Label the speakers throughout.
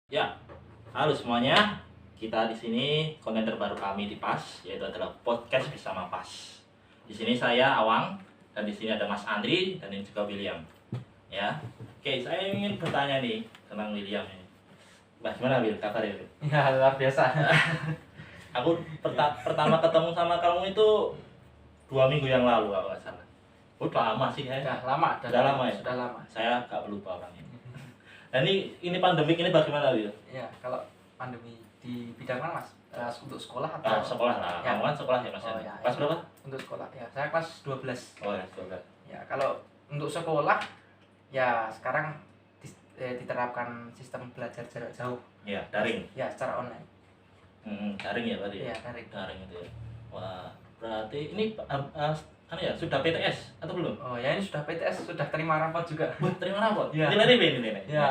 Speaker 1: Ya, halo semuanya. Kita di sini konten terbaru kami di PAS, yaitu adalah podcast bersama PAS. Di sini saya Awang dan di sini ada Mas Andri dan ini juga William. Ya, oke, saya ingin bertanya nih tentang William ini. Mas, gimana Will? Kabar ya, Will?
Speaker 2: Ya, luar biasa.
Speaker 1: Aku pertama ketemu sama kamu itu 2 minggu yang lalu kalau nggak salah. Udah lama sih ya.
Speaker 2: Sudah lama ya?
Speaker 1: Sudah
Speaker 2: Sudah lama.
Speaker 1: Saya nggak lupa orang ini. Dan ini pandemik ini bagaimana Will?
Speaker 2: Ya, kalau pandemi di bidang mana, Mas? Untuk sekolah atau?
Speaker 1: Sekolah lah.
Speaker 2: Ya.
Speaker 1: Kamu kan sekolah ya Mas?
Speaker 2: Oh,
Speaker 1: ya?
Speaker 2: ya.
Speaker 1: Kelas berapa?
Speaker 2: Untuk sekolah. Ya, saya kelas 12.
Speaker 1: Oh ya, sekolah.
Speaker 2: Ya, kalau untuk sekolah ya sekarang diterapkan sistem belajar jarak jauh.
Speaker 1: Iya, daring.
Speaker 2: Ya, secara online.
Speaker 1: Daring ya berarti.
Speaker 2: Ya, daring.
Speaker 1: Daring itu ya. Wah, berarti ini kan ya sudah PTS atau belum?
Speaker 2: Oh, ya ini sudah PTS, sudah terima rapot juga.
Speaker 1: Terima rapot.
Speaker 2: Ya.
Speaker 1: Nilainya berapa nilainya?
Speaker 2: Ya,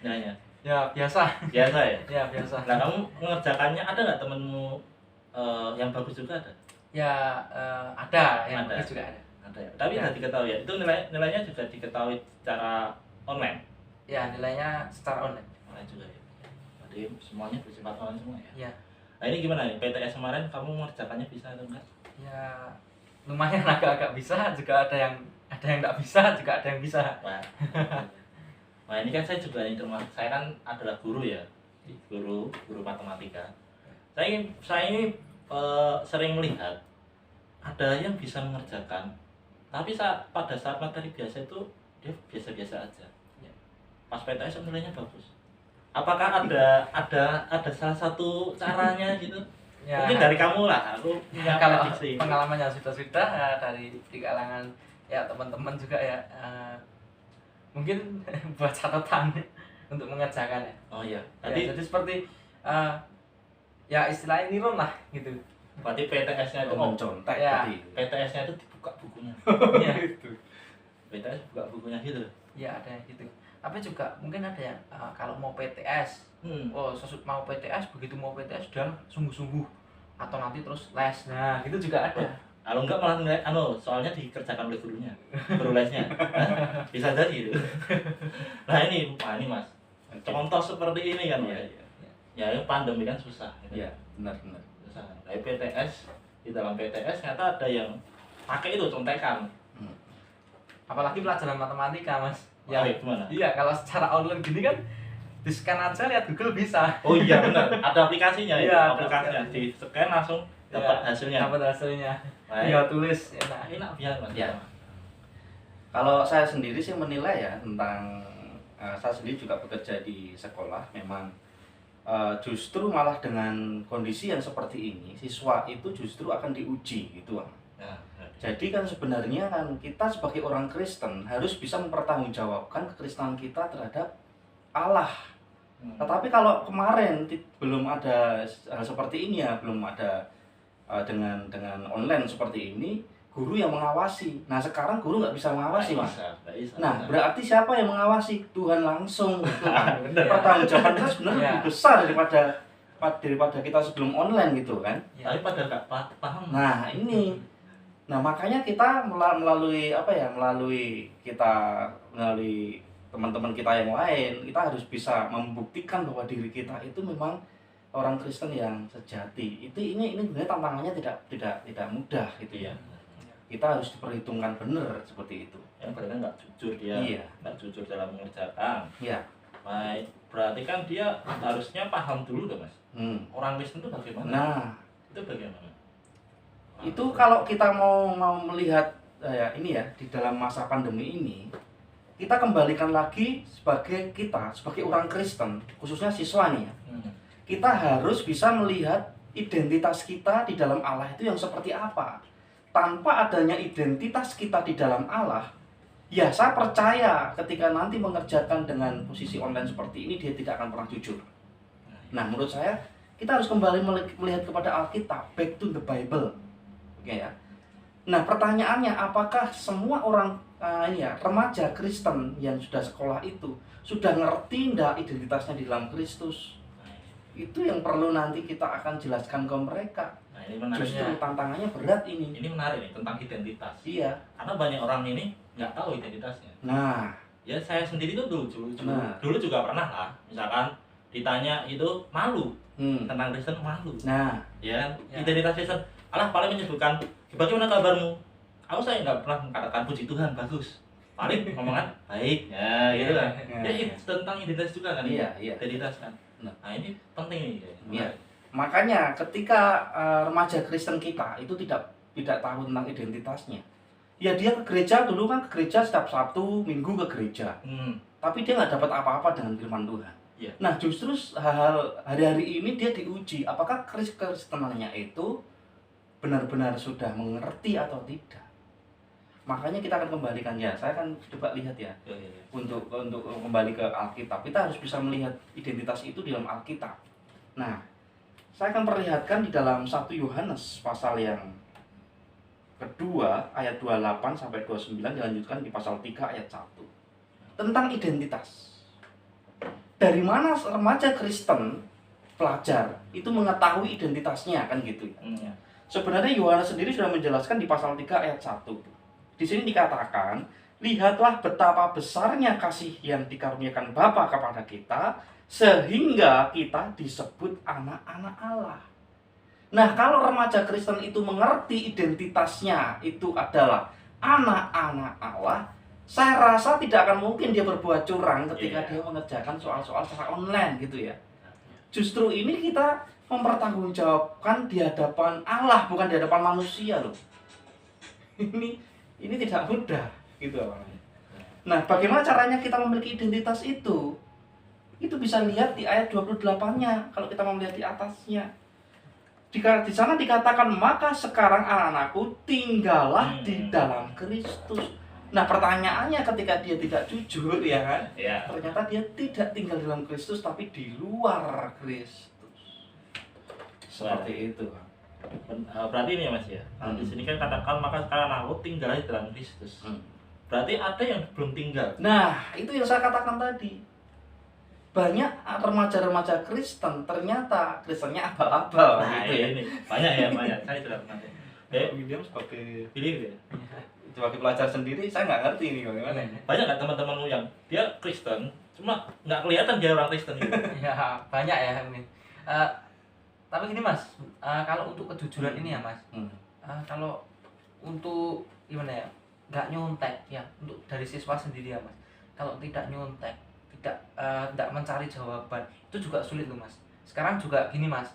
Speaker 1: Nilainya.
Speaker 2: ya biasa.
Speaker 1: Biasa ya.
Speaker 2: Ya, biasa.
Speaker 1: Nah, kamu mengerjakannya ada nggak temenmu yang bagus juga ada?
Speaker 2: Ya, ada yang
Speaker 1: Ada.
Speaker 2: bagus juga ada.
Speaker 1: Ada ya. Tapi
Speaker 2: Ya.
Speaker 1: sudah diketahui ya. Itu nilainya juga diketahui secara online.
Speaker 2: Ya, nilainya secara online.
Speaker 1: Online juga ya. Jadi semuanya bersifat online semua ya.
Speaker 2: Ya.
Speaker 1: Nah, ini gimana nih? PTS kemarin kamu mengerjakannya bisa atau enggak?
Speaker 2: Ya lumayan agak-agak bisa, juga ada yang nggak bisa, juga ada yang bisa.
Speaker 1: Wah. Nah, ini kan saya juga saya kan adalah guru ya, guru matematika. Saya ini sering melihat ada yang bisa mengerjakan, tapi pada saat materi biasa itu dia biasa-biasa aja.
Speaker 2: Ya.
Speaker 1: Pas PTS nilainya bagus. Apakah ada salah satu caranya gitu?
Speaker 2: Ya,
Speaker 1: Mungkin dari kamu lah, aku punya
Speaker 2: kalau
Speaker 1: prediksi.
Speaker 2: pengalamannya sudah ya, dari di kalangan ya teman-teman juga ya, mungkin buat catatan untuk mengerjakan ya.
Speaker 1: Oh iya,
Speaker 2: Ya, jadi seperti ya istilahnya nirun lah gitu.
Speaker 1: berarti PTS-nya itu
Speaker 3: mencontek
Speaker 2: Ya.
Speaker 3: tadi.
Speaker 1: PTS-nya itu dibuka bukunya.
Speaker 2: Ya,
Speaker 1: PTS buka bukunya gitu.
Speaker 2: ya ada yang gitu. Tapi juga mungkin ada yang kalau mau PTS, oh mau PTS, begitu mau PTS sudah sungguh-sungguh atau nanti terus les. Nah, gitu juga ada.
Speaker 1: Kalau enggak malah nilai soalnya dikerjakan oleh gurunya, guru lesnya. Hah? Bisa jadi itu. Nah ini Mas. Contoh seperti ini kan
Speaker 3: Iya,
Speaker 1: Mas.
Speaker 3: iya.
Speaker 1: Ya ini pandemi kan susah. Gitu.
Speaker 3: Iya, benar.
Speaker 1: Susah. Kayak PTS, di dalam PTS ternyata ada yang pakai itu contekan.
Speaker 2: Apalagi pelajaran matematika, Mas.
Speaker 1: Ya, gimana?
Speaker 2: Iya, kalau secara online gini kan di scan aja, lihat Google bisa.
Speaker 1: Oh iya benar, ada aplikasinya ya.
Speaker 2: Iya, ada
Speaker 1: Aplikasinya
Speaker 2: aplikasi.
Speaker 1: di scan langsung dapat
Speaker 2: Iya,
Speaker 1: hasilnya.
Speaker 2: Dapat hasilnya.
Speaker 1: Nah,
Speaker 2: Iya, tulis. Enak.
Speaker 1: enak biar Mas.
Speaker 3: Ya. Kalau saya sendiri sih menilai ya tentang saya sendiri juga bekerja di sekolah, memang justru malah dengan kondisi yang seperti ini siswa itu justru akan diuji gitu, Bang.
Speaker 1: Nah,
Speaker 3: Jadi kan sebenarnya kan kita sebagai orang Kristen harus bisa mempertanggungjawabkan kekristenan kita terhadap Allah. Tetapi kalau kemarin belum ada hal seperti ini ya, belum ada dengan online seperti ini, guru yang mengawasi. Nah sekarang guru nggak bisa mengawasi, Mas.
Speaker 1: Nggak bisa.
Speaker 3: Nah berarti siapa yang mengawasi? Tuhan langsung. Gitu kan.
Speaker 1: Bener.
Speaker 3: Pertanggungjawaban kita sebenarnya
Speaker 2: Ya.
Speaker 3: lebih besar daripada kita sebelum online gitu kan.
Speaker 2: Ya.
Speaker 1: Tapi pada nggak paham.
Speaker 3: Nah ini, nah makanya kita melalui teman-teman kita yang lain, kita harus bisa membuktikan bahwa diri kita itu memang orang Kristen yang sejati. Ini sebenarnya tantangannya tidak mudah gitu ya. Kita harus diperhitungkan benar seperti itu.
Speaker 1: Yang berarti nggak jujur dia.
Speaker 3: Iya.
Speaker 1: Nggak jujur dalam mengerjakan.
Speaker 3: Iya.
Speaker 1: Baik, berarti kan dia harusnya paham dulu dong Mas. Orang Kristen itu bagaimana?
Speaker 3: Nah
Speaker 1: Itu bagaimana?
Speaker 3: itu kalau kita mau melihat ya ini ya di dalam masa pandemi ini, kita kembalikan lagi sebagai orang Kristen, khususnya siswa nih ya. Kita harus bisa melihat identitas kita di dalam Allah itu yang seperti apa. Tanpa adanya identitas kita di dalam Allah, ya saya percaya ketika nanti mengerjakan dengan posisi online seperti ini, dia tidak akan pernah jujur. Nah menurut saya kita harus kembali melihat kepada Alkitab, back to the Bible. Oke ya. Nah pertanyaannya, apakah semua orang remaja Kristen yang sudah sekolah itu sudah ngerti enggak identitasnya di dalam Kristus? Itu yang perlu nanti kita akan jelaskan ke mereka.
Speaker 1: Nah ini menarik.
Speaker 3: Justru tantangannya berat ini.
Speaker 1: Ini menarik nih tentang identitas.
Speaker 3: Iya.
Speaker 1: Karena banyak orang ini nggak tahu identitasnya.
Speaker 3: Nah
Speaker 1: Ya saya sendiri tuh dulu
Speaker 3: Nah.
Speaker 1: juga pernah lah. Misalkan ditanya itu malu
Speaker 3: Hmm.
Speaker 1: tentang Kristen, malu.
Speaker 3: Nah,
Speaker 1: Ya kan?
Speaker 2: Ya.
Speaker 1: Identitas Kristen. Allah paling menyebutkan, bagaimana kabarmu? Saya nggak pernah mengatakan puji Tuhan, bagus. Paling ngomongan baik, ya gitu kan. Ya, itu tentang identitas juga kan.
Speaker 3: Iya, iya.
Speaker 1: Identitas kan.
Speaker 3: Nah.
Speaker 1: Nah, ini penting nih.
Speaker 3: Iya. Makanya ketika remaja Kristen kita itu tidak tahu tentang identitasnya. Ya dia ke gereja dulu kan, ke gereja setiap Sabtu, Minggu ke gereja. Tapi dia nggak dapat apa-apa dengan firman Tuhan.
Speaker 1: Iya.
Speaker 3: Nah justru hal-hal hari-hari ini dia diuji apakah kekristenannya itu benar-benar sudah mengerti atau tidak. Makanya kita akan kembalikan ya. Saya akan coba lihat ya. Untuk kembali ke Alkitab, kita harus bisa melihat identitas itu di dalam Alkitab. Nah, saya akan perlihatkan di dalam 1 Yohanes pasal yang kedua ayat 28 sampai 29, dilanjutkan di pasal 3 ayat 1. Tentang identitas. Dari mana remaja Kristen pelajar itu mengetahui identitasnya kan gitu ya. Sebenarnya Yohanes sendiri sudah menjelaskan di pasal 3 ayat 1. Di sini dikatakan, lihatlah betapa besarnya kasih yang dikaruniakan Bapa kepada kita, sehingga kita disebut anak-anak Allah. Nah, kalau remaja Kristen itu mengerti identitasnya itu adalah anak-anak Allah, saya rasa tidak akan mungkin dia berbuat curang ketika dia mengerjakan soal-soal secara online gitu ya. Justru ini kita mempertanggungjawabkan di hadapan Allah, bukan di hadapan manusia loh. Ini tidak mudah gitu awalnya. Nah, bagaimana caranya kita memiliki identitas itu? Itu bisa lihat di ayat 28-nya kalau kita mau melihat di atasnya. Di sana dikatakan, maka sekarang anak-anakku tinggallah di dalam Kristus. Nah, pertanyaannya ketika dia tidak jujur ya kan?
Speaker 1: Ya.
Speaker 3: Ternyata dia tidak tinggal di dalam Kristus tapi di luar Kristus. Seperti itu.
Speaker 1: Berarti ini ya Mas ya. Di sini kan katakan maka sekarang aku tinggal di dalam Kristus. Berarti ada yang belum tinggal.
Speaker 3: Nah, itu yang saya katakan tadi. Banyak remaja-remaja Kristen ternyata Kristennya abal-abal
Speaker 1: Nah,
Speaker 3: gitu ya.
Speaker 1: ini banyak ya, banyak. Saya sudah pernah.
Speaker 3: William sebagai
Speaker 1: Pilih ya.
Speaker 3: pelajar sendiri, saya nggak ngerti ini bagaimana.
Speaker 1: Banyak nggak teman-temanmu yang dia Kristen, cuma nggak kelihatan dia orang Kristen gitu.
Speaker 2: Ya, banyak ya ini. Tapi gini Mas, kalau untuk kejujuran ini ya Mas, kalau untuk gimana ya, nggak nyontek ya, untuk dari siswa sendiri ya Mas, kalau tidak nyontek, tidak mencari jawaban, itu juga sulit loh Mas. Sekarang juga gini Mas,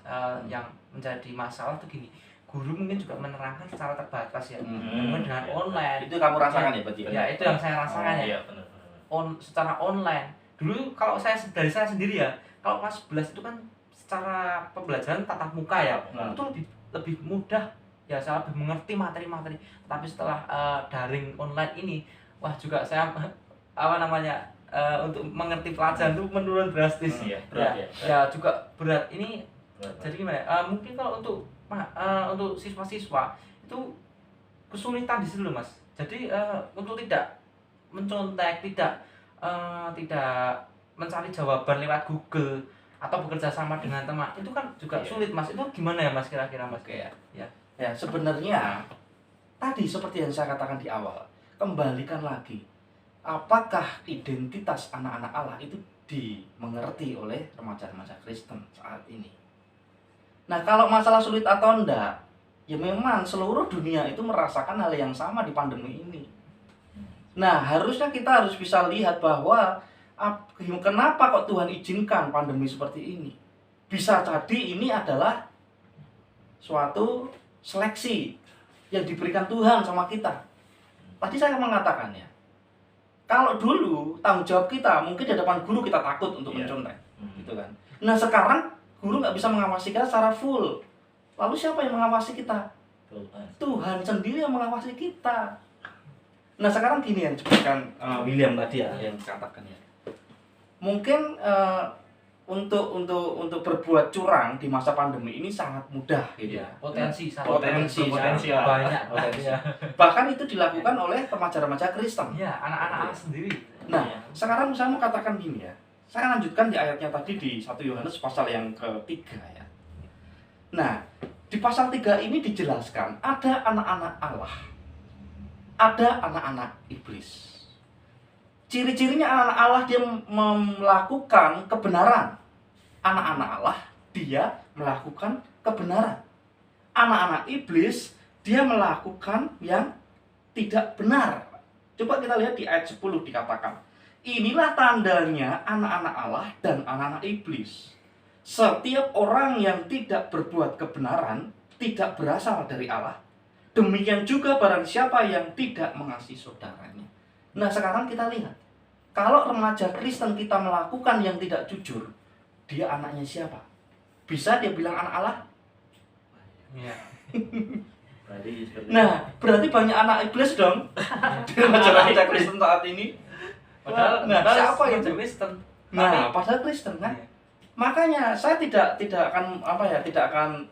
Speaker 2: yang menjadi masalah tuh gini, guru mungkin juga menerangkan secara terbatas ya, mungkin dengan online.
Speaker 3: Itu kamu rasakan ya berarti?
Speaker 2: Ya itu yang saya rasakan ya.
Speaker 1: Iya benar.
Speaker 2: Secara online. Dulu kalau dari saya sendiri ya, kalau kelas 11 itu kan secara pembelajaran tatap muka ya, itu lebih mudah ya, saya lebih mengerti materi-materi. Tapi setelah daring online ini, wah juga saya untuk mengerti pelajaran itu menurun drastis.
Speaker 1: Iya, berat ya.
Speaker 2: Ya juga berat. Ini
Speaker 1: Berat.
Speaker 2: jadi gimana? Mungkin kalau untuk siswa-siswa itu kesulitan di situ loh Mas. Jadi untuk tidak mencontek, tidak mencari jawaban lewat Google atau bekerja sama dengan teman, itu kan juga sulit Mas. Itu gimana ya Mas kira-kira Mas?
Speaker 3: Oke ya.
Speaker 2: Ya.
Speaker 3: Ya, sebenarnya tadi seperti yang saya katakan di awal, kembalikan lagi. Apakah identitas anak-anak Allah itu dimengerti oleh remaja-remaja Kristen saat ini? Nah, kalau masalah sulit atau enggak, ya memang seluruh dunia itu merasakan hal yang sama di pandemi ini. Nah, harusnya kita harus bisa lihat bahwa kenapa kok Tuhan izinkan pandemi seperti ini. Bisa jadi ini adalah suatu seleksi yang diberikan Tuhan sama kita. Tadi saya mengatakan ya, kalau dulu tanggung jawab kita mungkin di hadapan guru kita takut untuk mencontek, gitu kan. Nah sekarang guru nggak bisa mengawasi kita secara full. Lalu siapa yang mengawasi kita? Tuhan sendiri yang mengawasi kita. Nah sekarang gini yang disebutkan William tadi ya, yang dikatakan ya. Mungkin untuk berbuat curang di masa pandemi ini sangat mudah gitu ya.
Speaker 2: Potensi
Speaker 3: banyak.
Speaker 2: Ya.
Speaker 3: Bahkan itu dilakukan oleh remaja-remaja Kristen.
Speaker 2: Ya, anak-anak sendiri.
Speaker 3: Nah, sekarang saya mau katakan gini ya. Saya lanjutkan di ayatnya tadi di 1 Yohanes pasal yang ketiga ya. Nah, di pasal 3 ini dijelaskan ada anak-anak Allah. Ada anak-anak iblis. Ciri-cirinya anak-anak Allah dia melakukan kebenaran. anak-anak Allah dia melakukan kebenaran. Anak-anak iblis dia melakukan yang tidak benar. Coba kita lihat di ayat 10 dikatakan, inilah tandanya anak-anak Allah dan anak-anak iblis. Setiap orang yang tidak berbuat kebenaran tidak berasal dari Allah. Demikian juga barang siapa yang tidak mengasihi saudaranya. Nah, sekarang kita lihat, kalau remaja Kristen kita melakukan yang tidak jujur, dia anaknya siapa? Bisa dia bilang anak Allah?
Speaker 2: Iya.
Speaker 1: Berarti seperti
Speaker 3: Nah, berarti banyak anak iblis dong di remaja Kristen saat ini.
Speaker 2: Padahal
Speaker 3: Nah, siapa yang
Speaker 2: Kristen?
Speaker 3: Nah, padahal Kristen kan?
Speaker 2: Iya.
Speaker 3: Makanya saya tidak akan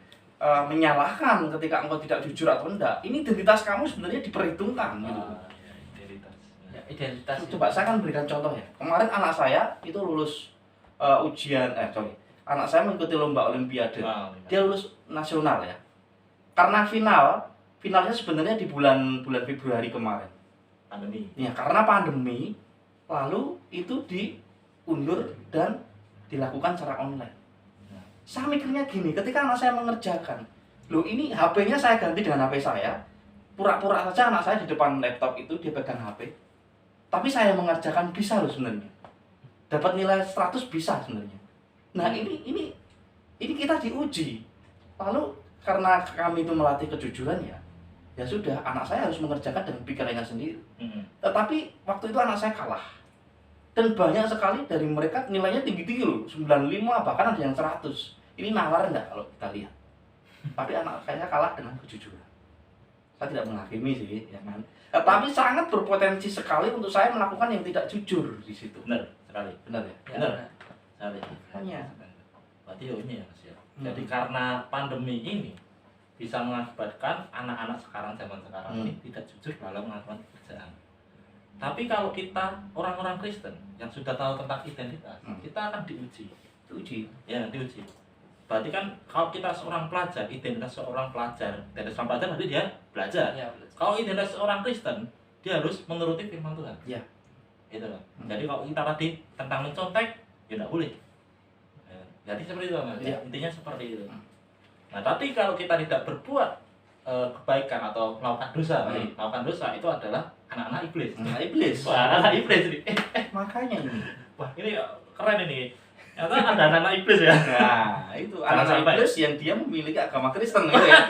Speaker 3: menyalahkan ketika engkau tidak jujur atau enggak. Ini identitas kamu sebenarnya diperhitungkan gitu.
Speaker 1: ya, identitas.
Speaker 2: Ya, identitas.
Speaker 3: Coba saya akan berikan contoh ya. Kemarin anak saya itu lulus anak saya mengikuti lomba olimpiade. Dia lulus nasional ya. Karena finalnya sebenarnya di bulan Februari kemarin.
Speaker 1: Pandemi.
Speaker 3: Ya, karena pandemi lalu itu diundur dan dilakukan secara online. Saya mikirnya gini, ketika anak saya mengerjakan, loh ini HP-nya saya ganti dengan HP saya, pura-pura saja anak saya di depan laptop itu dia pegang HP, tapi saya mengerjakan bisa loh sebenarnya, dapat nilai 100 bisa sebenarnya. Nah ini kita diuji, lalu karena kami itu melatih kejujuran ya sudah anak saya harus mengerjakan dengan pikirannya sendiri. Tetapi waktu itu anak saya kalah. Dan banyak sekali dari mereka nilainya tinggi-tinggi loh, 95 bahkan ada yang 100. Ini nalar enggak kalau kita lihat? Tapi anak saya kalah dengan kejujuran. Saya tidak menghakimi sih, ya kan. Tetapi sangat berpotensi sekali untuk saya melakukan yang tidak jujur di situ.
Speaker 1: Benar sekali.
Speaker 3: Benar ya?
Speaker 1: Benar. Sekali.
Speaker 3: Hanya.
Speaker 1: Berarti ini ya Mas ya. Jadi karena pandemi ini bisa mengakibatkan anak-anak zaman sekarang ini tidak jujur dalam melakukan pekerjaan. Tapi kalau kita orang-orang Kristen yang sudah tahu tentang identitas, kita akan diuji. Ya, diuji. Berarti kan kalau kita seorang pelajar, identitas seorang pelajar berarti dia belajar.
Speaker 2: Ya,
Speaker 1: Kalau identitas seorang Kristen, dia harus menuruti firman Tuhan.
Speaker 3: Ya.
Speaker 1: Itu kan. Jadi kalau kita tadi tentang mencontek, ya tidak boleh. Jadi seperti itu, Mas.
Speaker 3: Ya.
Speaker 1: Intinya seperti itu. Nah, tapi kalau kita tidak berbuat kebaikan atau melakukan dosa, itu adalah anak-anak iblis.
Speaker 3: Anak iblis.
Speaker 1: Wah, anak iblis ini.
Speaker 3: Makanya ini.
Speaker 1: Wah, ini keren ini. Ternyata ada anak iblis ya.
Speaker 3: Nah, itu
Speaker 1: Jangan
Speaker 3: anak
Speaker 1: sampai.
Speaker 3: iblis yang dia memiliki agama Kristen gitu ya.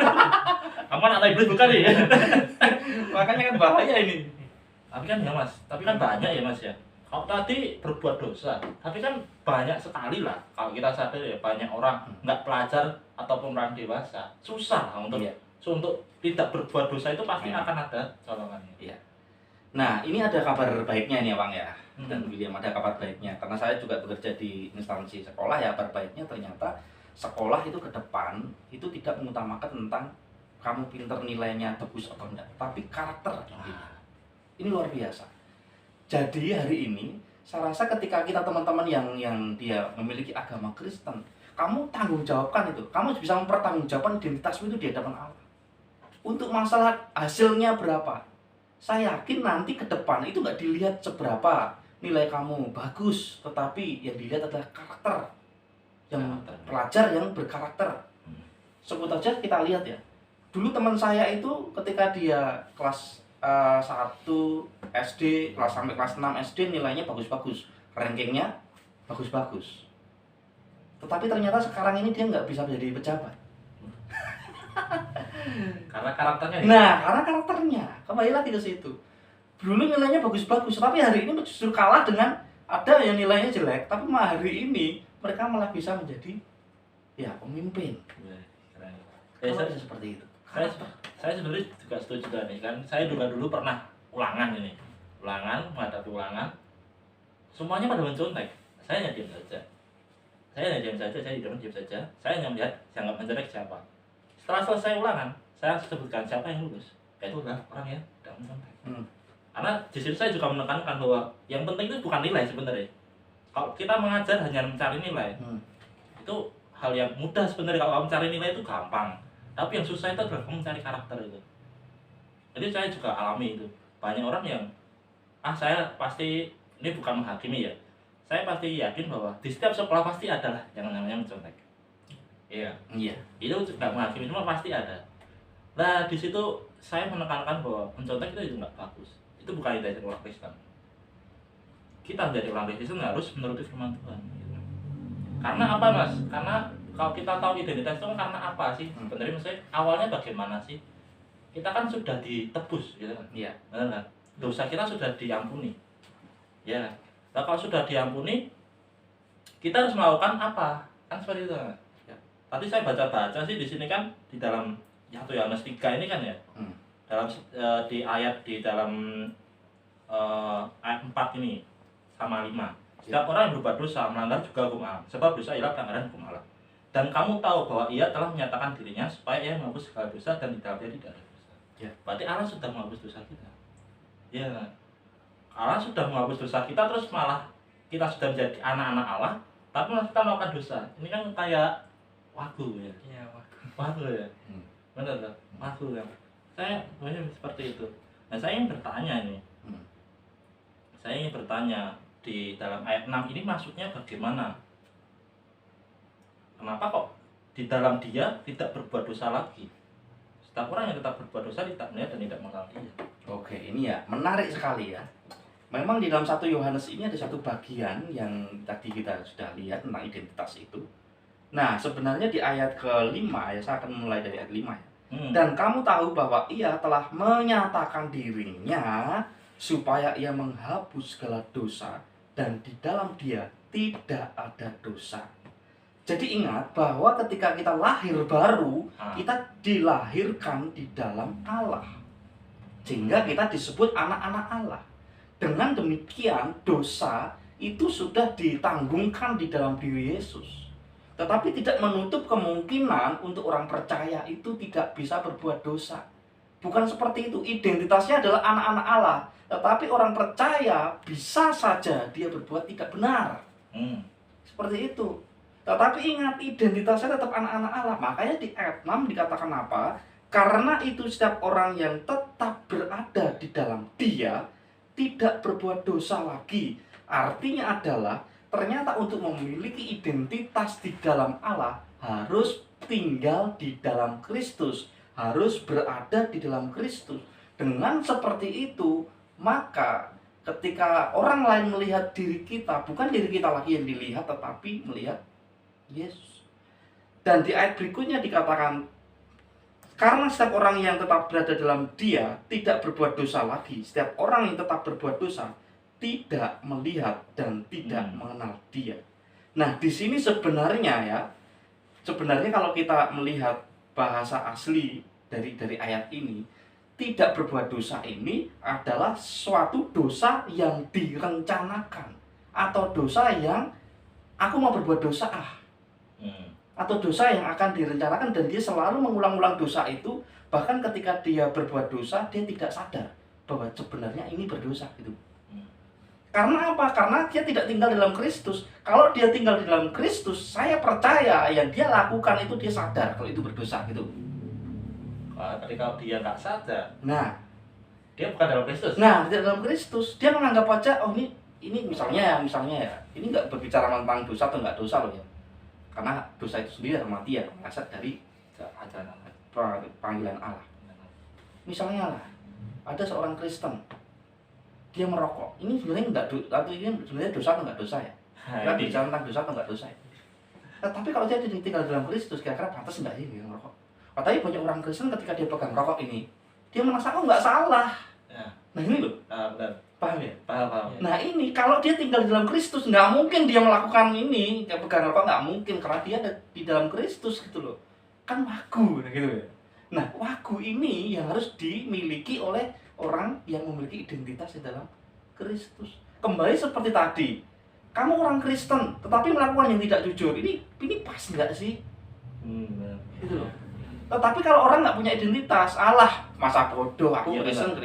Speaker 1: Kamu anak iblis bukan ya?
Speaker 3: Makanya kan bahaya ini.
Speaker 1: Tapi kan ya Mas, tapi kan banyak ya Mas ya. Kalau tadi berbuat dosa, tapi kan banyak sekali lah. Kalau kita sadar ya banyak orang nggak pelajar ataupun orang dewasa susah untuk
Speaker 3: Iya.
Speaker 1: untuk tidak berbuat dosa itu pasti akan ada colongannya.
Speaker 3: Iya. Nah, ini ada kabar baiknya nih Bang ya. Dan William ada kabar baiknya karena saya juga bekerja di instansi sekolah ya. Kabar baiknya ternyata sekolah itu ke depan itu tidak mengutamakan tentang kamu pinter nilainya bagus atau enggak, tapi karakter ini luar biasa. Jadi hari ini saya rasa ketika kita teman-teman yang dia memiliki agama Kristen, kamu tanggung jawabkan itu. Kamu bisa mempertanggungjawabkan identitasmu itu di hadapan Allah. Untuk masalah hasilnya berapa, saya yakin nanti ke depan itu nggak dilihat seberapa nilai kamu bagus, tetapi yang dilihat adalah karakter yang pelajar yang berkarakter. Sebut aja kita lihat ya. Dulu teman saya itu ketika dia kelas 1 SD, sampai kelas 6 SD nilainya bagus-bagus, rankingnya bagus-bagus. Tetapi ternyata sekarang ini dia nggak bisa menjadi pejabat.
Speaker 1: Karena karakternya ya?
Speaker 3: Nah, karena karakternya. Kembali lagi ke situ. Dulu nilainya bagus-bagus, tapi hari ini justru kalah dengan ada yang nilainya jelek, tapi hari ini mereka malah bisa menjadi ya pemimpin.
Speaker 1: Keren.
Speaker 3: Kalau bisa seperti itu.
Speaker 1: Saya sebenarnya juga setuju dengan ini kan. Saya juga dulu pernah menghadapi ulangan. Semuanya pada mencontek. Saya hanya diam saja. Saya diam saja. Saya hanya melihat yang nggak mencontek siapa. Setelah selesai ulangan, saya sebutkan siapa yang lulus. Itu adalah orang yang tidak mencontek. Karena di situ saya juga menekankan bahwa yang penting itu bukan nilai sebenarnya. Kalau kita mengajar hanya mencari nilai, itu hal yang mudah sebenarnya. Kalau mencari nilai itu gampang, tapi yang susah itu adalah mencari karakter itu. Jadi saya juga alami itu. Banyak orang yang saya pasti, ini bukan menghakimi ya, saya pasti yakin bahwa di setiap sekolah pasti ada lah yang namanya mencontek. Iya.
Speaker 3: Iya.
Speaker 1: Itu nggak menghakimi, cuma pasti ada. Nah di situ saya menekankan bahwa mencontek itu nggak bagus. Itu bukan identitas orang Kristen. Kita menjadi orang Kristen harus menuruti firman Tuhan. Gitu. Karena apa mas? Karena kalau kita tahu identitas itu karena apa sih? Sebenarnya maksudnya awalnya bagaimana sih? Kita kan sudah ditebus, gitu kan?
Speaker 3: Iya.
Speaker 1: Benar kan? Dosa kita sudah diampuni. Ya. Nah kalau sudah diampuni, kita harus melakukan apa? Kan seperti itu kan? Ya. Tadi saya baca-baca sih di sini kan di dalam 1 Yohanes 3 ini kan ya. Dalam di ayat di dalam ayat 4 ini sama 5. Setiap orang yang berbuat dosa melanggar juga hukum Allah. Sebab dosa ialah pelanggaran hukum Allah. Dan kamu tahu bahwa ia telah menyatakan dirinya supaya ia menghapus segala dosa dan di dalam dia tidak ada dosa.
Speaker 3: Ya.
Speaker 1: Berarti Allah sudah menghapus dosa kita. Ya. Allah sudah menghapus dosa kita terus malah kita sudah menjadi anak-anak Allah, tapi malah kita melakukan dosa. Ini kan kayak wagu ya.
Speaker 2: Iya,
Speaker 1: Wagu ya. Benar tak? Wagu ya. Saya banyak seperti itu. Nah, saya ingin bertanya ini. Saya ingin bertanya di dalam ayat 6 ini maksudnya bagaimana? Kenapa kok di dalam dia tidak berbuat dosa lagi? Setiap orang yang tetap berbuat dosa tidak melihat dan tidak mengenal dia.
Speaker 3: Oke, ini ya menarik sekali ya. Memang di dalam 1 Yohanes ini ada satu bagian yang tadi kita sudah lihat tentang identitas itu. Nah, sebenarnya di ayat ke-5 ya, saya akan mulai dari ayat 5 ya. Dan kamu tahu bahwa ia telah menyatakan dirinya supaya ia menghapus segala dosa dan di dalam dia tidak ada dosa. Jadi ingat bahwa ketika kita lahir baru, kita dilahirkan di dalam Allah. Sehingga kita disebut anak-anak Allah. Dengan demikian dosa itu sudah ditanggungkan di dalam diri Yesus. Tetapi tidak menutup kemungkinan untuk orang percaya itu tidak bisa berbuat dosa. Bukan seperti itu, identitasnya adalah anak-anak Allah. Tetapi orang percaya bisa saja dia berbuat tidak benar. Seperti itu. Tetapi ingat, identitasnya tetap anak-anak Allah. Makanya di ayat 6 dikatakan apa? Karena itu setiap orang yang tetap berada di dalam dia tidak berbuat dosa lagi. Artinya adalah ternyata untuk memiliki identitas di dalam Allah harus tinggal di dalam Kristus, harus berada di dalam Kristus. Dengan seperti itu, maka ketika orang lain melihat diri kita, bukan diri kita lagi yang dilihat, tetapi melihat Yesus. Dan di ayat berikutnya dikatakan, karena setiap orang yang tetap berada dalam dia tidak berbuat dosa lagi. Setiap orang yang tetap berbuat dosa tidak melihat dan tidak mengenal dia. Nah, di sini sebenarnya kalau kita melihat bahasa asli dari ayat ini, tidak berbuat dosa ini adalah suatu dosa yang direncanakan atau dosa yang aku mau berbuat dosa atau dosa yang akan direncanakan dan dia selalu mengulang-ulang dosa itu, bahkan ketika dia berbuat dosa dia tidak sadar bahwa sebenarnya ini berdosa gitu. Karena apa? Karena dia tidak tinggal dalam Kristus. Kalau dia tinggal di dalam Kristus, saya percaya yang dia lakukan itu dia sadar kalau itu berdosa gitu.
Speaker 1: Tapi kalau dia nggak sadar,
Speaker 3: Nah,
Speaker 1: dia bukan dalam Kristus.
Speaker 3: Nah, di dalam Kristus dia menganggap aja, oh ini misalnya ya, ini nggak berbicara tentang dosa atau nggak dosa loh ya. Karena dosa itu sendiri adalah kematian, berasal dari
Speaker 1: Ajaran
Speaker 3: panggilan Allah. Misalnya lah, ada seorang Kristen, dia merokok. Ini sebenarnya ini sebenarnya dosa atau nggak dosa ya? Kita bicara tentang dosa atau nggak dosa ya? Tapi kalau dia tinggal dalam Kristus, kira-kira pantas nggak sih dia merokok? Tapi banyak orang Kristen ketika dia pegang rokok ini, dia merasa nggak salah. Nah ini loh,
Speaker 1: benar.
Speaker 3: paham ya?
Speaker 1: Paham.
Speaker 3: Nah ini kalau dia tinggal di dalam Kristus, nggak mungkin dia melakukan ini, dia pegang rokok nggak mungkin karena dia ada di dalam Kristus gitu loh. Kan wagu gitu ya. Nah wagu ini yang harus dimiliki oleh orang yang memiliki identitas di dalam Kristus. Kembali seperti tadi, kamu orang Kristen tetapi melakukan yang tidak jujur, ini pas nggak sih? Gitu loh. Tetapi kalau orang nggak punya identitas, alah masa bodoh, aku Kristen.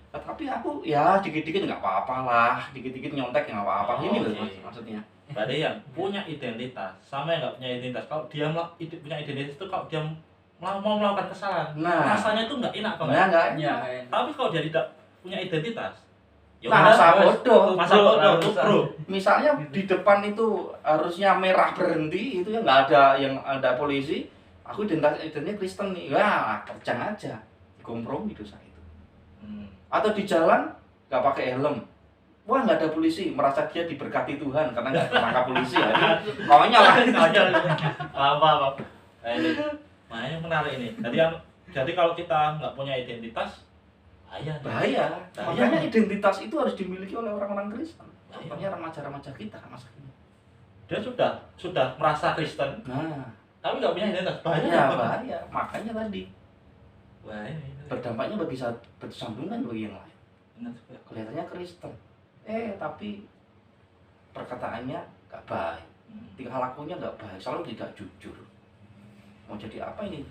Speaker 3: Tetapi aku ya dikit-dikit nggak apa-apa lah, dikit-dikit nyontek nggak apa-apa. Ini loh maksudnya.
Speaker 1: Berarti yang punya identitas sama yang nggak punya identitas. Kalau dia punya identitas itu kalau dia mau melakukan kesalahan, rasanya itu nggak enak banget.
Speaker 3: Nggak.
Speaker 2: Ya,
Speaker 1: Tapi kalau dia tidak punya identitas, Ya
Speaker 3: Nah,
Speaker 1: udah,
Speaker 3: masa
Speaker 1: wes.
Speaker 3: bodoh.
Speaker 1: Masa bodoh tuh, Bro.
Speaker 3: Misalnya di depan itu harusnya merah berhenti, itu ya nggak ada yang ada polisi. Aku identitasnya Kristen nih, ya kerjaan aja, kompromi dosa itu. Atau di jalan nggak pakai helm, wah nggak ada polisi, merasa dia diberkati Tuhan karena nggak ketangkap polisi ya. Konyol lah.
Speaker 1: Apa? Nah, ini makanya menarik ini. Jadi kalau kita nggak punya identitas,
Speaker 3: Bahaya. Makanya identitas itu harus dimiliki oleh orang-orang Kristen. Contohnya remaja-remaja kita masa ini.
Speaker 1: Dia sudah merasa Kristen,
Speaker 3: Nah,
Speaker 1: tapi nggak punya identitas.
Speaker 3: bahaya. Makanya tadi
Speaker 1: Bahaya.
Speaker 3: berdampaknya bisa bersambungan bagi yang lain. Kelihatannya Kristen, tapi perkataannya nggak baik, tingkah lakunya nggak baik, selalu tidak jujur. Mau jadi apa ini?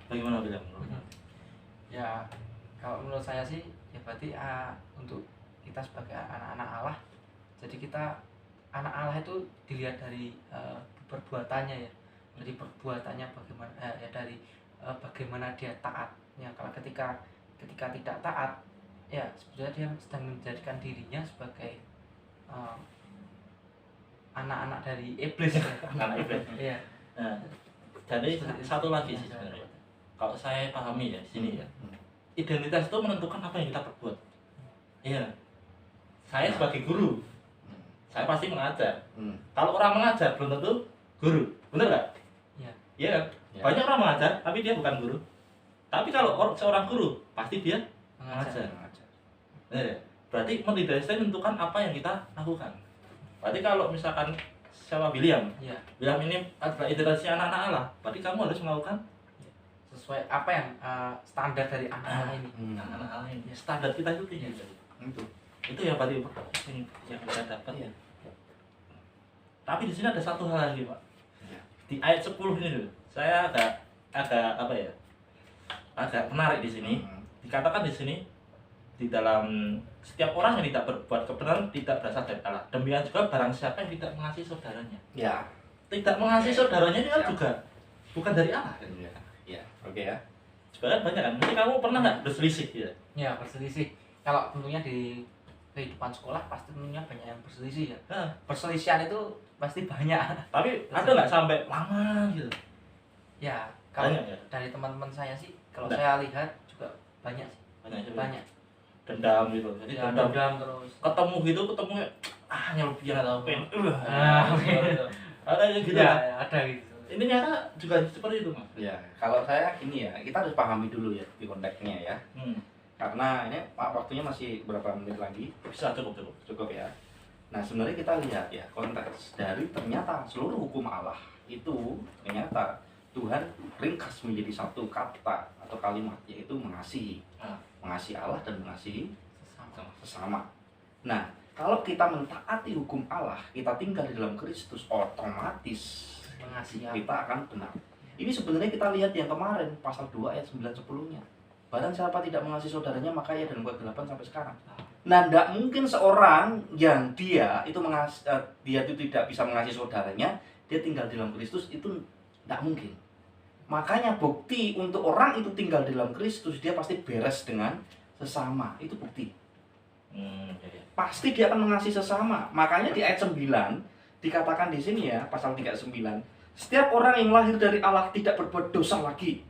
Speaker 1: Bagaimana bilang?
Speaker 2: Ya kalau menurut saya sih ya berarti untuk kita sebagai anak-anak Allah, jadi kita anak Allah itu dilihat dari perbuatannya ya, dari perbuatannya bagaimana ya dari bagaimana dia taat ya. Kalau ketika tidak taat ya sebenarnya dia sedang menjadikan dirinya sebagai anak-anak dari iblis.
Speaker 1: Anak iblis.
Speaker 2: Iya.
Speaker 1: Nah, jadi satu lagi sih sebenarnya. Kalau saya pahami ya di sini ya, identitas itu menentukan apa yang kita perbuat. Iya. Saya sebagai guru, saya pasti mengajar. Kalau orang mengajar belum tentu guru, benar nggak?
Speaker 2: Iya.
Speaker 1: Iya kan?
Speaker 3: Ya.
Speaker 1: Banyak orang mengajar, tapi dia bukan guru. Tapi kalau seorang guru, pasti dia
Speaker 2: Mengajar.
Speaker 1: benar ya? Berarti identitas itu menentukan apa yang kita lakukan. Berarti kalau misalkan siapa William
Speaker 2: Iya.
Speaker 1: ini adalah identitasnya anak-anak Allah, berarti kamu harus melakukan
Speaker 2: Sesuai apa yang standar dari anak-anak ini.
Speaker 1: anak-anak Allah ini. Standar kita itu tinggi. Itu yang paling yang kita dapat.
Speaker 3: Iya.
Speaker 1: Tapi di sini ada satu hal lagi, Pak.
Speaker 3: Iya.
Speaker 1: Di ayat 10 ini loh, saya agak apa ya? Agak menarik di sini. Dikatakan di sini di dalam setiap orang yang tidak berbuat kebenaran tidak berasal dari Allah. Demikian juga barang siapa yang tidak mengasihi saudaranya.
Speaker 3: Ya.
Speaker 1: Tidak mengasihi saudaranya ini kan juga bukan dari Allah. Kan?
Speaker 3: Ya. Oke ya.
Speaker 1: Sebenarnya banyak kan. Mungkin kamu pernah nggak berselisih ya?
Speaker 2: Ya berselisih. Kalau tentunya di kehidupan sekolah pasti tentunya banyak yang berselisih ya.
Speaker 1: Nah,
Speaker 2: Perselisihan itu pasti banyak.
Speaker 1: tapi ada nggak sampai lama gitu?
Speaker 2: Ya kalau
Speaker 1: Banyak ya?
Speaker 2: dari teman-teman saya sih, kalau
Speaker 1: Enggak.
Speaker 2: saya lihat juga banyak sih.
Speaker 1: Banyak juga.
Speaker 2: Banyak.
Speaker 1: Dendam gitu. Jadi
Speaker 2: Ya,
Speaker 1: dendam
Speaker 2: dendam terus.
Speaker 1: ketemu gitu nyelupian atau pen.
Speaker 2: Gitu.
Speaker 1: Ada yang gitu.
Speaker 2: Ya,
Speaker 1: kan?
Speaker 2: ya, ada gitu.
Speaker 1: Ini nyata juga seperti itu, Mas.
Speaker 3: Ya. Kalau saya ini ya, kita harus pahami dulu ya di konteksnya ya. Karena ini waktunya masih berapa menit lagi?
Speaker 1: Bisa cukup.
Speaker 3: Cukup ya. Nah, sebenarnya kita lihat ya konteks dari ternyata seluruh hukum Allah itu ternyata Tuhan ringkas menjadi satu kata atau kalimat, yaitu mengasihi. Mengasihi Allah dan mengasihi sesama. Nah, kalau kita mentaati hukum Allah, kita tinggal di dalam Kristus, otomatis
Speaker 2: Mengasihi
Speaker 3: kita akan benar. Ini sebenarnya kita lihat yang kemarin pasal 2 ayat 9 10-nya. Barang siapa tidak mengasihi saudaranya, maka ia dalam kegelapan sampai sekarang. Nah, tidak mungkin seorang yang dia itu tidak bisa mengasihi saudaranya, dia tinggal di dalam Kristus, itu tidak mungkin. Makanya bukti untuk orang itu tinggal di dalam Kristus, dia pasti beres dengan sesama. Itu bukti. Pasti dia akan mengasihi sesama. Makanya di ayat 9 dikatakan di sini ya, pasal 39, setiap orang yang lahir dari Allah tidak berbuat dosa lagi.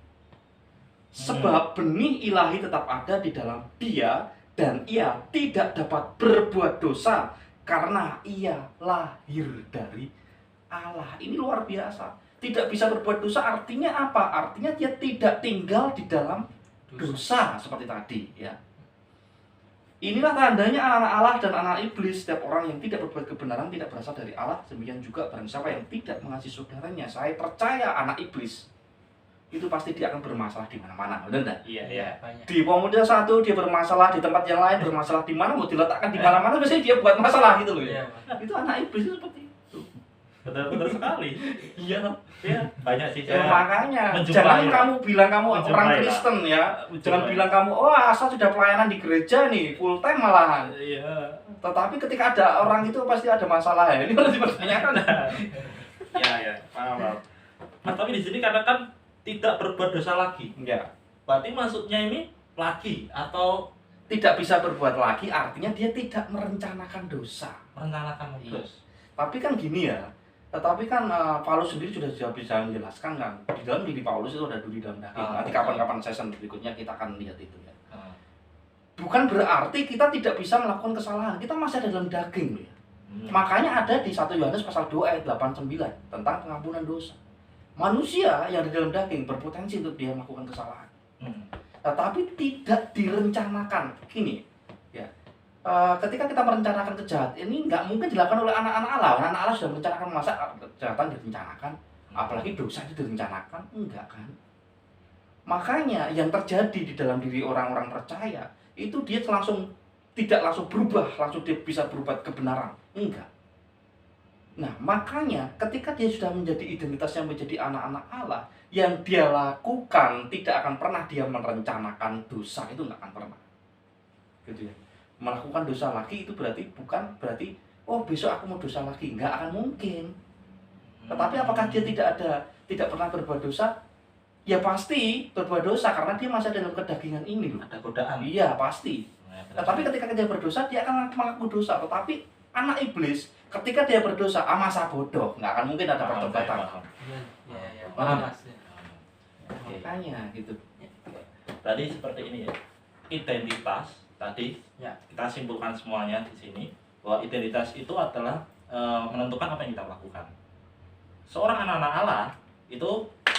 Speaker 3: Sebab benih ilahi tetap ada di dalam dia, dan ia tidak dapat berbuat dosa karena ia lahir dari Allah. Ini luar biasa. Tidak bisa berbuat dosa artinya apa? Artinya dia tidak tinggal di dalam dosa seperti tadi ya. Inilah tandanya anak-anak Allah dan anak iblis. Setiap orang yang tidak berbuat kebenaran tidak berasal dari Allah. Demikian juga barang siapa yang tidak mengasihi saudaranya. Saya percaya anak iblis itu pasti dia akan bermasalah di mana-mana, benar enggak?
Speaker 1: Iya.
Speaker 2: Banyak.
Speaker 3: Di pemuda satu dia bermasalah, di tempat yang lain bermasalah, di mana mau diletakkan di mana-mana biasanya dia buat masalah gitu loh ya.
Speaker 2: Iya.
Speaker 3: Itu anak iblis itu seperti itu.
Speaker 1: Benar sekali. Iya. Banyak sih.
Speaker 3: Ya, makanya
Speaker 1: menjumpai
Speaker 3: jangan
Speaker 1: ya.
Speaker 3: kamu bilang kamu
Speaker 1: Menjumpai
Speaker 3: orang
Speaker 1: lah.
Speaker 3: Kristen ya.
Speaker 1: Menjumpai.
Speaker 3: Jangan bilang kamu asal sudah pelayanan di gereja nih, full time malahan.
Speaker 1: Iya.
Speaker 3: Tetapi ketika ada orang itu pasti ada masalah ya. Ini harus dipertanyakan.
Speaker 1: Iya. Paham. Nah, tapi di sini katakan tidak berbuat dosa lagi.
Speaker 3: Ya.
Speaker 1: Berarti maksudnya ini lagi atau
Speaker 3: tidak bisa berbuat lagi artinya dia tidak merencanakan dosa.
Speaker 1: Merencanakan
Speaker 3: Iya.
Speaker 1: modus.
Speaker 3: Tapi kan gini ya, tetapi kan Paulus sendiri sudah bisa menjelaskan kan, di dalam diri Paulus itu ada duri dalam daging.
Speaker 1: Ah,
Speaker 3: Nanti kapan-kapan session berikutnya kita akan lihat itu ya.
Speaker 1: Ah.
Speaker 3: Bukan berarti kita tidak bisa melakukan kesalahan, kita masih ada dalam daging loh ya. Makanya ada di 1 Yohanes pasal 2 ayat 8-9 tentang pengampunan dosa. Manusia yang di dalam daging berpotensi untuk dia melakukan kesalahan. Tetapi tidak direncanakan. Gini, ya. Ketika kita merencanakan kejahatan ini nggak mungkin dilakukan oleh anak-anak Allah. Anak-anak Allah sudah merencanakan masa kejahatan direncanakan, apalagi dosa itu direncanakan, enggak kan? Makanya yang terjadi di dalam diri orang-orang percaya itu dia tidak langsung berubah, langsung dia bisa berubah kebenaran, enggak. Nah, makanya ketika dia sudah menjadi identitasnya menjadi anak-anak Allah, yang dia lakukan tidak akan pernah dia merencanakan dosa, itu nggak akan pernah. Gitu ya. Melakukan dosa lagi itu bukan berarti oh besok aku mau dosa lagi, nggak akan mungkin. Tetapi apakah dia tidak pernah berbuat dosa? Ya pasti berbuat dosa karena dia masih dalam kedagingan ini loh.
Speaker 1: Ada godaan.
Speaker 3: Iya, pasti.
Speaker 1: Nah,
Speaker 3: Tetapi ketika dia berdosa, dia akan melakukan dosa. Tetapi anak iblis, ketika dia berdosa, masa bodoh, nggak akan mungkin ada pertobatan.
Speaker 2: Iya, paham Mas.
Speaker 1: Oke.
Speaker 3: Makanya gitu.
Speaker 1: Tadi seperti ini ya. Identitas tadi
Speaker 2: Ya.
Speaker 1: kita simpulkan semuanya di sini bahwa identitas itu adalah menentukan apa yang kita lakukan. Seorang anak-anak Allah itu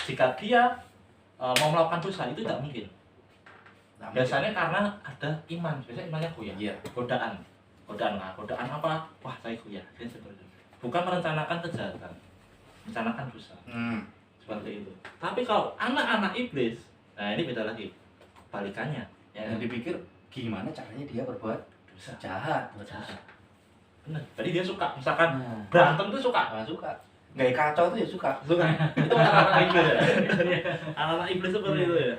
Speaker 1: jika dia mau melakukan dosa itu tidak mungkin. Biasanya karena ada iman, biasanya imannya goyah.
Speaker 3: Iya.
Speaker 1: Godaan apa? Wah, saya goyah. Dia seperti itu. Bukan merencanakan kejahatan, merencanakan dosa. Seperti itu. Tapi kalau anak-anak iblis, nah ini beda lagi. Balikannya. Ya,
Speaker 3: Yang dipikir gimana caranya dia berbuat
Speaker 1: dosa.
Speaker 3: jahat,
Speaker 1: Jahat. Benar. Jadi dia suka, misalkan
Speaker 3: Nah,
Speaker 1: berantem tuh suka.
Speaker 3: suka. Gaya kacau itu ya suka.
Speaker 1: Suka. Itu anak-anak iblis ya. Anak-anak iblis seperti itu ya.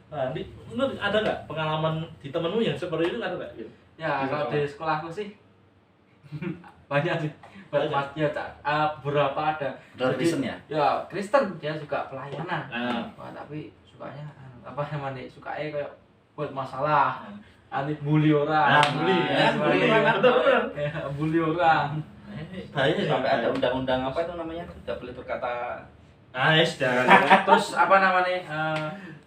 Speaker 1: Nah, menurut ada nggak pengalaman di temenmu yang seperti itu ada nggak?
Speaker 2: Ya,
Speaker 1: Di
Speaker 2: kalau
Speaker 1: sekolah.
Speaker 2: di sekolahku sih banyak sih.
Speaker 1: Banyak.
Speaker 2: Mas ya, beberapa ada.
Speaker 3: Dari
Speaker 2: Jadi,
Speaker 3: Kristen ya?
Speaker 2: Ya, Kristen dia juga pelayanan.
Speaker 1: Nah.
Speaker 2: Wah, tapi sukanya apa namanya? Sukanya kayak buat masalah.
Speaker 1: Nah.
Speaker 2: Anti bully orang.
Speaker 1: Nah, bully,
Speaker 2: ya,
Speaker 1: bully.
Speaker 2: bully orang.
Speaker 1: Betul.
Speaker 2: Ya, bully orang.
Speaker 1: Bahaya sih.
Speaker 3: Sampai ada undang-undang apa itu namanya? Tidak boleh berkata
Speaker 1: jangan.
Speaker 2: Terus apa namanya?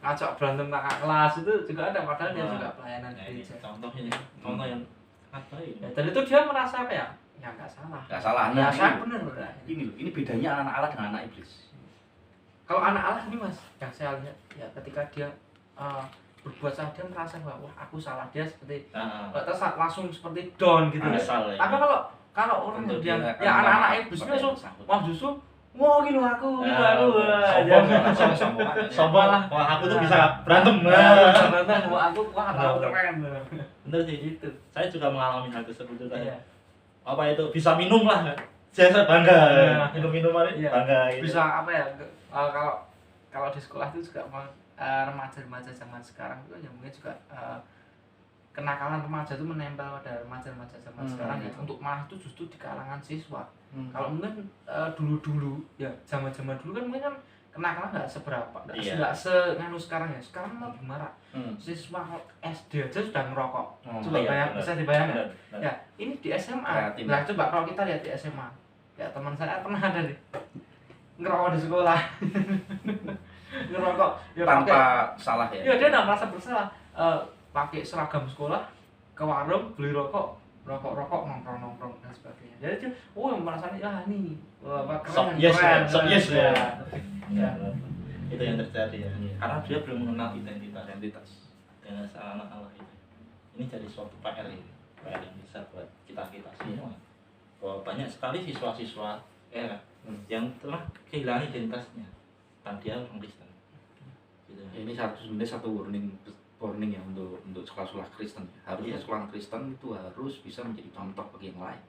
Speaker 2: Ngacak berantem kakak kelas itu juga ada, padahal dia
Speaker 1: Nah.
Speaker 2: juga pelayanan
Speaker 1: Nah, ini
Speaker 2: gereja.
Speaker 1: contoh ini, contoh yang sangat baik.
Speaker 2: Ya, dan itu dia merasa apa ya? Ya nggak salah.
Speaker 3: nggak salah.
Speaker 2: Ya,
Speaker 3: Nah,
Speaker 2: saya
Speaker 3: ini,
Speaker 2: bener udah.
Speaker 3: ini loh, ini bedanya anak Allah dengan anak iblis.
Speaker 2: Kalau anak Allah ini mas, yang saya lihat ya ketika dia berbuat salah dia merasa bahwa wah aku salah, dia seperti terus langsung seperti down gitu ya.
Speaker 1: Asal ya.
Speaker 2: Tapi kalau orang
Speaker 3: Tentu
Speaker 2: yang
Speaker 3: dia akan
Speaker 2: ya anak-anak
Speaker 3: memaafkan
Speaker 2: iblis
Speaker 3: apa
Speaker 2: itu
Speaker 3: yang bersangkutan.
Speaker 2: wah justru mau gitu aku
Speaker 1: sombong,
Speaker 3: Sombong.
Speaker 1: sombong lah. Wah, aku tuh bisa berantem.
Speaker 2: berantem wah aku keren.
Speaker 1: Bener sih itu. Saya juga mengalami hal tersebut juga.
Speaker 2: Iya.
Speaker 1: Apa itu bisa minum lah. Saya bangga.
Speaker 2: Iya.
Speaker 1: Minum-minuman
Speaker 2: Iya.
Speaker 1: bangga gitu.
Speaker 2: Bisa apa ya? Kalau di sekolah itu juga remaja-remaja zaman sekarang itu ya mungkin juga kenakalan remaja itu menempel pada remaja-remaja zaman sekarang ya untuk malah itu justru di kalangan siswa. Kalau mungkin dulu-dulu ya zaman-zaman dulu kan mungkin kan kenakalan nggak seberapa,
Speaker 1: Iya.
Speaker 2: nggak senganu sekarang ya. Sekarang lebih marah.
Speaker 3: Hmm.
Speaker 2: Siswa SD aja sudah ngerokok.
Speaker 3: Oh,
Speaker 2: Coba
Speaker 1: iya,
Speaker 2: bayang,
Speaker 1: benar.
Speaker 2: bisa dibayangkan.
Speaker 1: Benar, benar.
Speaker 2: Ya, ini di SMA.
Speaker 3: Kreatif.
Speaker 2: Nah, coba kalau kita lihat di SMA. Ya, teman saya pernah ada nih ngerokok di sekolah. Ngerokok ya
Speaker 3: Tanpa
Speaker 2: pakai-
Speaker 3: salah ya.
Speaker 2: ya dia nggak merasa bersalah. Pakai seragam sekolah ke warung beli rokok nongkrong dan sebagainya. Jadi dia merasa nih wah
Speaker 1: Sok
Speaker 2: keren
Speaker 1: yes,
Speaker 2: keren.
Speaker 1: sok yes ya.
Speaker 2: Ya.
Speaker 1: Itu yang terjadi ya.
Speaker 3: Iya.
Speaker 1: Karena dia belum mengenal identitas
Speaker 3: Identitas.
Speaker 1: dengan anak Allah itu. Ini jadi suatu PR ini. PR yang besar buat kita semua. Bahwa banyak sekali siswa-siswa yang telah kehilangan identitasnya dan dia orang Kristen. Gitu.
Speaker 3: Ini sebenarnya satu warning ya untuk sekolah-sekolah Kristen. Harusnya
Speaker 1: Iya.
Speaker 3: sekolah Kristen itu harus bisa menjadi contoh bagi yang lain.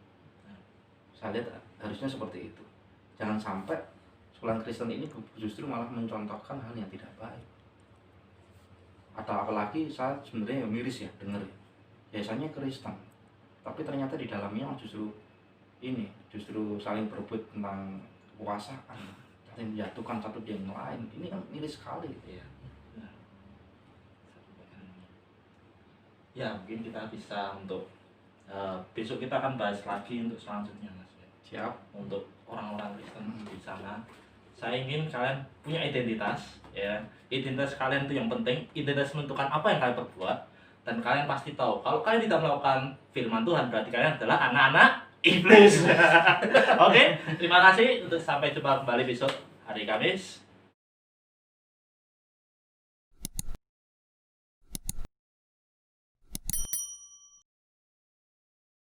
Speaker 3: Saya lihat harusnya seperti itu. Jangan sampai sekolah Kristen ini justru malah mencontohkan hal yang tidak baik. Atau apalagi saya sebenarnya miris ya dengar ya. Biasanya Kristen, tapi ternyata di dalamnya justru saling berebut tentang kekuasaan, saling menjatuhkan satu yang lain. Ini kan miris sekali.
Speaker 1: Iya. Benar. ya mungkin kita bisa untuk besok kita akan bahas lagi untuk selanjutnya Mas.
Speaker 3: Siap.
Speaker 1: Untuk orang-orang Kristen di sana, saya ingin kalian punya identitas, ya. Identitas kalian itu yang penting. Identitas menentukan apa yang kalian perbuat, dan kalian pasti tahu kalau kalian tidak melakukan firman Tuhan berarti kalian adalah anak-anak iblis. Oke, terima kasih. Untuk sampai jumpa kembali besok hari Kamis.